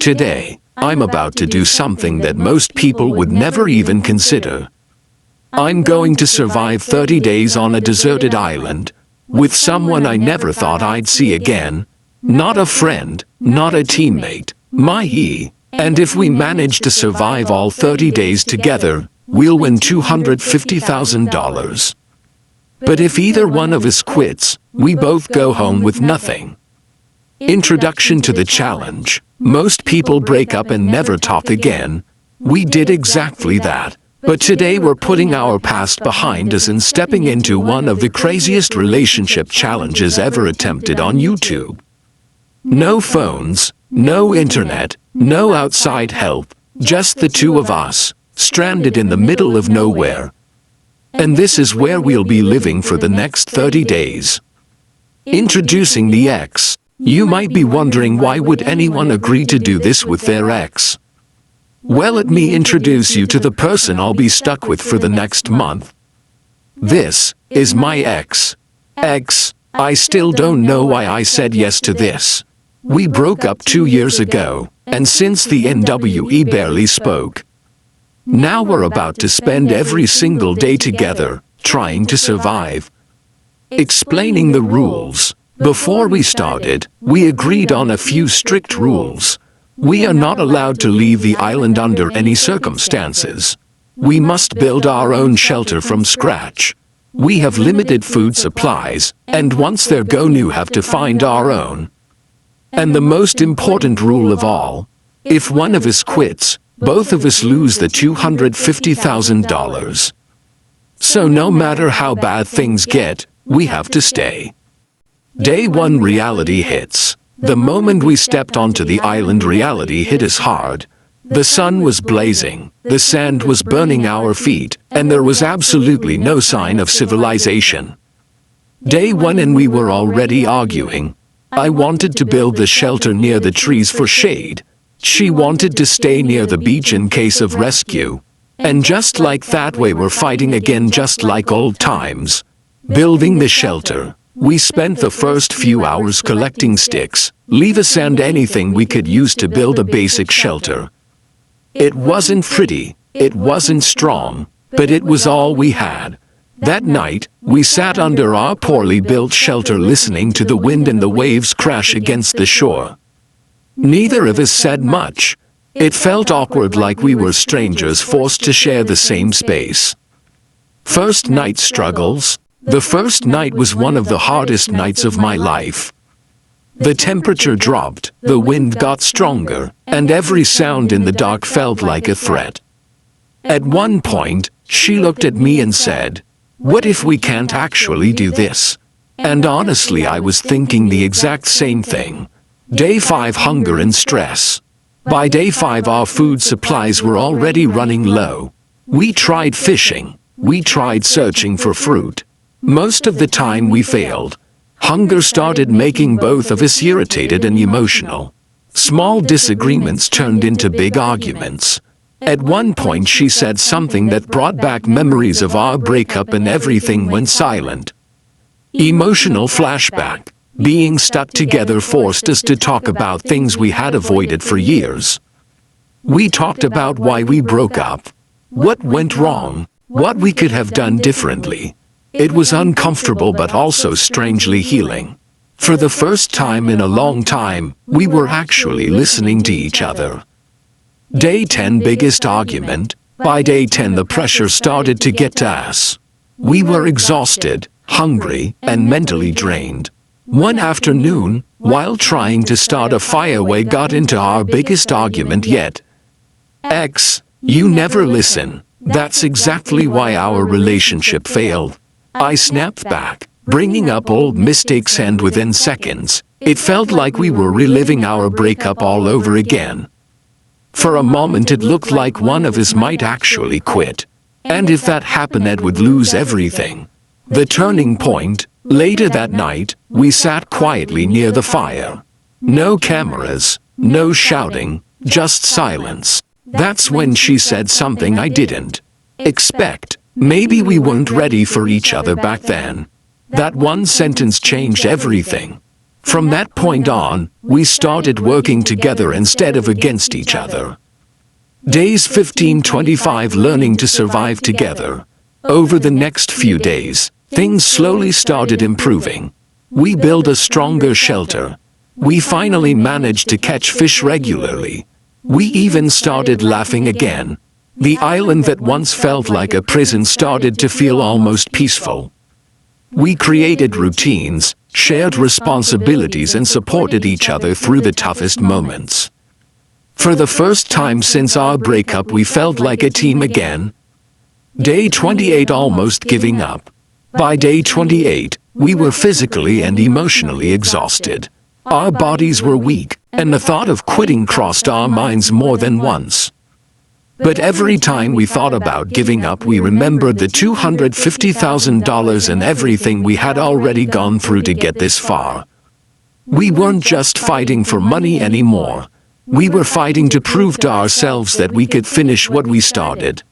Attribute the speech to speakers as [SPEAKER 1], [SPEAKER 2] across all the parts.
[SPEAKER 1] Today, I'm about to do something that most people would never even consider. I'm going to survive 30 days on a deserted island, with someone I never thought I'd see again. Not a friend, not a teammate, and if we manage to survive all 30 days together, we'll win $250,000. But if either one of us quits, we both go home with nothing. Introduction to the challenge. Most people break up and never talk again. We did exactly that. But today we're putting our past behind us and stepping into one of the craziest relationship challenges ever attempted on YouTube. No phones, no internet, no outside help, just the two of us, stranded in the middle of nowhere. And this is where we'll be living for the next 30 days. Introducing the X. You might be wondering, why would anyone agree to do this with their ex? Well, let me introduce you to the person I'll be stuck with for the next month. This is my ex. I still don't know why I said yes to this. We broke up 2 years ago, and since the NWE barely spoke. Now we're about to spend every single day together, trying to survive. Explaining the rules. Before we started, we agreed on a few strict rules. We are not allowed to leave the island under any circumstances. We must build our own shelter from scratch. We have limited food supplies, and once they're gone, you have to find our own. And the most important rule of all, if one of us quits, both of us lose the $250,000. So no matter how bad things get, we have to stay. Day 1, reality hits. The moment we stepped onto the island, reality hit us hard. The sun was blazing, the sand was burning our feet, and there was absolutely no sign of civilization. Day 1, and we were already arguing. I wanted to build the shelter near the trees for shade. She wanted to stay near the beach in case of rescue. And just like that, we were fighting again, just like old times. Building the shelter. We spent the first few hours collecting sticks, leaves, and anything we could use to build a basic shelter. It wasn't pretty, it wasn't strong, but it was all we had. That night, we sat under our poorly built shelter listening to the wind and the waves crash against the shore. Neither of us said much. It felt awkward, like we were strangers forced to share the same space. First night struggles. The first night was one of the hardest nights of my life. The temperature dropped, the wind got stronger, and every sound in the dark felt like a threat. At one point, she looked at me and said, "What if we can't actually do this?" And honestly, I was thinking the exact same thing. Day 5, hunger and stress. By day 5, our food supplies were already running low. We tried fishing. We tried searching for fruit. Most of the time we failed. Hunger started making both of us irritated and emotional. Small disagreements turned into big arguments. At one point she said something that brought back memories of our breakup, and everything went silent. Emotional flashback. Being stuck together forced us to talk about things we had avoided for years. We talked about why we broke up, what went wrong, what we could have done differently. It was uncomfortable but also strangely healing. For the first time in a long time, we were actually listening to each other. Day 10, biggest argument. By day 10, the pressure started to get to us. We were exhausted, hungry, and mentally drained. One afternoon, while trying to start a fire, we got into our biggest argument yet. X, you never listen. That's exactly why our relationship failed. I snapped back, bringing up old mistakes, and within seconds, it felt like we were reliving our breakup all over again. For a moment it looked like one of us might actually quit. And if that happened, Ed would lose everything. The turning point. Later that night, we sat quietly near the fire. No cameras, no shouting, just silence. That's when she said something I didn't expect. Maybe we weren't ready for each other back then. That one sentence changed everything. From that point on, we started working together instead of against each other. Days 15-25 learning to survive together. Over the next few days, things slowly started improving. We built a stronger shelter. We finally managed to catch fish regularly. We even started laughing again. The island that once felt like a prison started to feel almost peaceful. We created routines, shared responsibilities and supported each other through the toughest moments. For the first time since our breakup, we felt like a team again. Day 28, almost giving up. By day 28, we were physically and emotionally exhausted. Our bodies were weak, and the thought of quitting crossed our minds more than once. But every time we thought about giving up, we remembered the $250,000 and everything we had already gone through to get this far. We weren't just fighting for money anymore. We were fighting to prove to ourselves that we could finish what we started.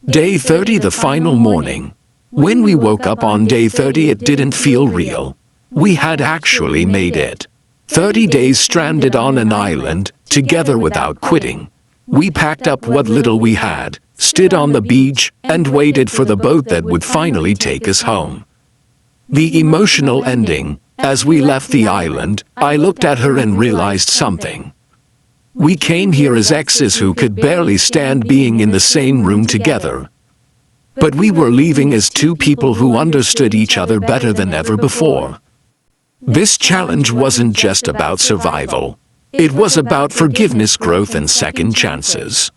[SPEAKER 1] Day 30, the final morning. When we woke up on day 30, it didn't feel real. We had actually made it. 30 days stranded on an island, together without quitting. We packed up what little we had, stood on the beach, and waited for the boat that would finally take us home. The emotional ending. As we left the island, I looked at her and realized something. We came here as exes who could barely stand being in the same room together. But we were leaving as two people who understood each other better than ever before. This challenge wasn't just about survival. It was about forgiveness, growth, and second chances.